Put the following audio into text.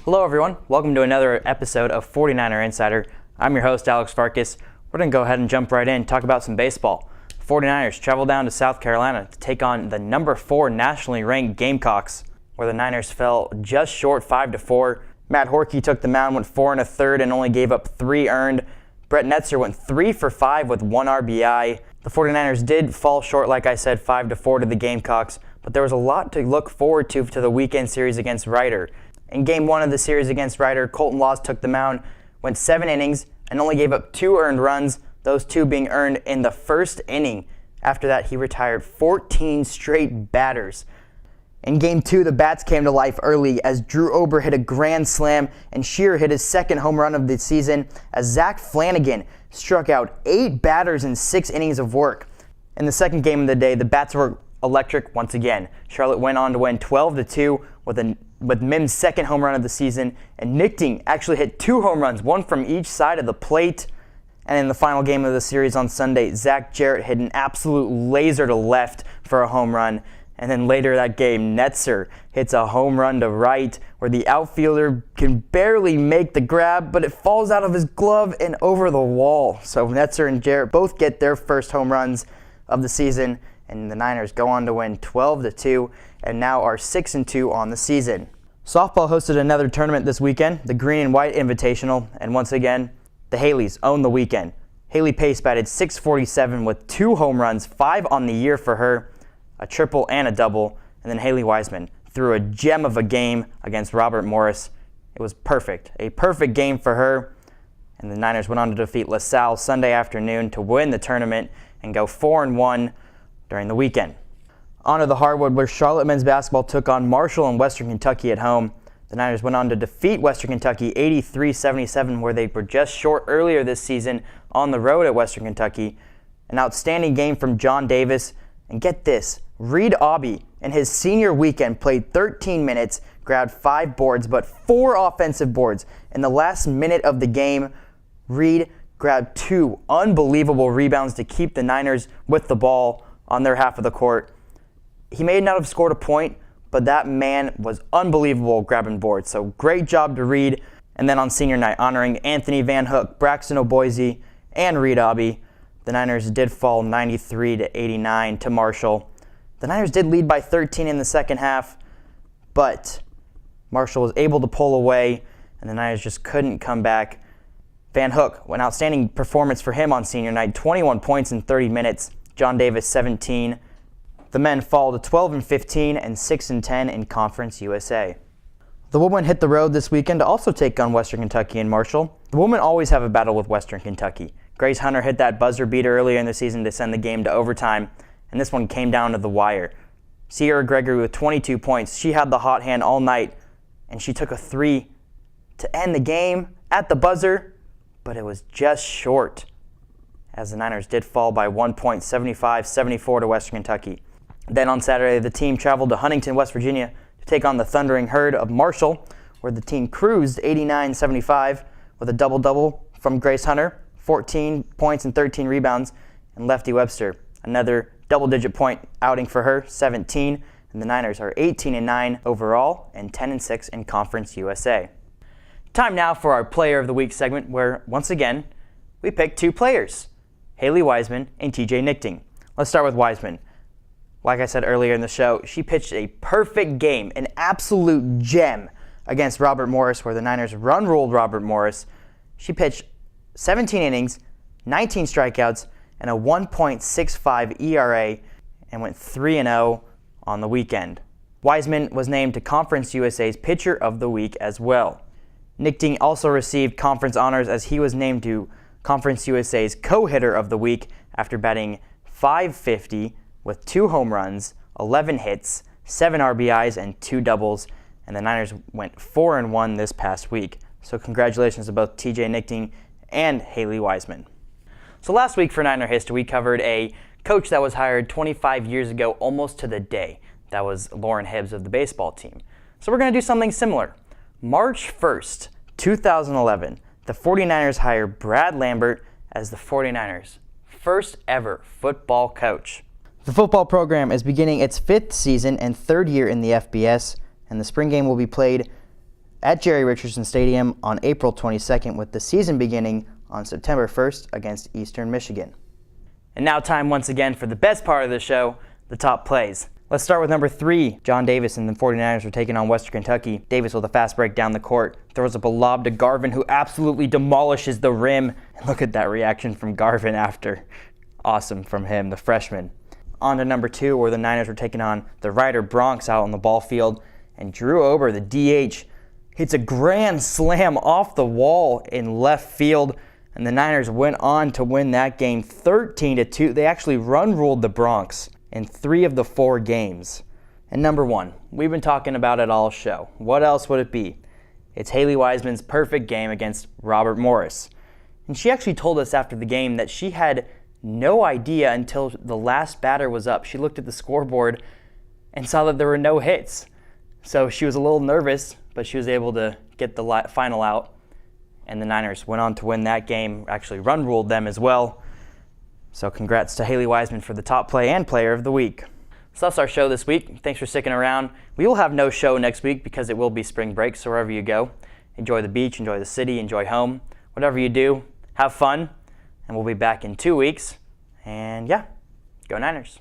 Hello everyone, welcome to another episode of 49er Insider. I'm your host Alex Farkas. We're going to go ahead and jump right in and talk about some baseball. 49ers travel down to South Carolina to take on the number 4 nationally ranked Gamecocks, where the Niners fell just short 5-4. Matt Horkey took the mound, went 4 1/3 and only gave up 3 earned. Brett Netzer went 3 for 5 with 1 RBI. The 49ers did fall short, like I said, 5-4 to the Gamecocks, but there was a lot to look forward to the weekend series against Rider. In Game 1 of the series against Rider, Colton Laws took the mound, went 7 innings, and only gave up 2 earned runs, those 2 being earned in the first inning. After that, he retired 14 straight batters. In Game 2, the bats came to life early as Drew Ober hit a grand slam and Shearer hit his second home run of the season as Zach Flanagan struck out 8 batters in 6 innings of work. In the second game of the day, the bats were electric once again. Charlotte went on to win 12-2 with Mim's second home run of the season, and Nichting actually hit 2 home runs, one from each side of the plate. And in the final game of the series on Sunday, Zach Jarrett hit an absolute laser to left for a home run. And then later that game, Netzer hits a home run to right where the outfielder can barely make the grab, but it falls out of his glove and over the wall. So Netzer and Jarrett both get their first home runs of the season, and the Niners go on to win 12-2 and now are 6-2 on the season. Softball hosted another tournament this weekend, the Green and White Invitational, and once again, the Haleys owned the weekend. Haley Pace batted .647 with 2 home runs, 5 on the year for her, a triple and a double, and then Haley Wiseman threw a gem of a game against Robert Morris. It was perfect, a perfect game for her, and the Niners went on to defeat LaSalle Sunday afternoon to win the tournament and go 4-1 during the weekend. On to the hardwood, where Charlotte men's basketball took on Marshall and Western Kentucky at home. The Niners went on to defeat Western Kentucky 83-77, where they were just short earlier this season on the road at Western Kentucky. An outstanding game from John Davis. And get this, Reed Aubie in his senior weekend played 13 minutes, grabbed 5 boards, but 4 offensive boards. In the last minute of the game, Reed grabbed 2 unbelievable rebounds to keep the Niners with the ball on their half of the court. He may not have scored a point, but that man was unbelievable grabbing boards. So great job to Reed. And then on senior night, honoring Anthony Van Hook, Braxton Oboise, and Reed Aubie, the Niners did fall 93-89 to Marshall. The Niners did lead by 13 in the second half, but Marshall was able to pull away, and the Niners just couldn't come back. Van Hook, an outstanding performance for him on senior night, 21 points in 30 minutes. John Davis, 17. The men fall to 12-15 and 6-10 in Conference USA. The women hit the road this weekend to also take on Western Kentucky and Marshall. The women always have a battle with Western Kentucky. Grace Hunter hit that buzzer beater earlier in the season to send the game to overtime, and this one came down to the wire. Sierra Gregory with 22 points. She had the hot hand all night, and she took a 3 to end the game at the buzzer, but it was just short, as the Niners did fall by 1 point, 75-74 to Western Kentucky. Then on Saturday, the team traveled to Huntington, West Virginia to take on the Thundering Herd of Marshall, where the team cruised 89-75 with a double-double from Grace Hunter, 14 points and 13 rebounds, and Lefty Webster, another double-digit point outing for her, 17, and the Niners are 18-9 overall and 10-6 in Conference USA. Time now for our Player of the Week segment, where, once again, we pick 2 players, Haley Wiseman and TJ Nichting. Let's start with Wiseman. Like I said earlier in the show, she pitched a perfect game, an absolute gem against Robert Morris, where the Niners run-ruled Robert Morris. She pitched 17 innings, 19 strikeouts, and a 1.65 ERA, and went 3-0 on the weekend. Wiseman was named to Conference USA's Pitcher of the Week as well. Nichting also received conference honors as he was named to Conference USA's Co-Hitter of the Week after batting .550 with 2 home runs, 11 hits, 7 RBIs, and 2 doubles, and the Niners went 4-1 this past week. So congratulations to both TJ Nichting and Haley Wiseman. So last week for Niner History, we covered a coach that was hired 25 years ago, almost to the day. That was Lauren Hibbs of the baseball team. So we're going to do something similar. March 1st, 2011, the 49ers hire Brad Lambert as the 49ers' first ever football coach. The football program is beginning its 5th season and 3rd year in the FBS, and the spring game will be played at Jerry Richardson Stadium on April 22nd, with the season beginning on September 1st against Eastern Michigan. And now time once again for the best part of the show, the top plays. Let's start with number 3. John Davis and the 49ers were taking on Western Kentucky. Davis with a fast break down the court, throws up a lob to Garvin, who absolutely demolishes the rim. And look at that reaction from Garvin after. Awesome from him, the freshman. On to number 2, where the Niners were taking on the Rider Broncs out on the ball field. And Drew Ober, the DH, hits a grand slam off the wall in left field. And the Niners went on to win that game 13-2. They actually run-ruled the Broncs in 3 of the 4 games. And number 1, we've been talking about it all show. What else would it be? It's Haley Wiseman's perfect game against Robert Morris. And she actually told us after the game that she had no idea until the last batter was up. She looked at the scoreboard and saw that there were no hits. So she was a little nervous, but she was able to get the final out. And the Niners went on to win that game, actually run-ruled them as well. So congrats to Haley Wiseman for the top play and player of the week. So that's our show this week. Thanks for sticking around. We will have no show next week because it will be spring break, so wherever you go, enjoy the beach, enjoy the city, enjoy home. Whatever you do, have fun. And we'll be back in 2 weeks. And yeah, go Niners.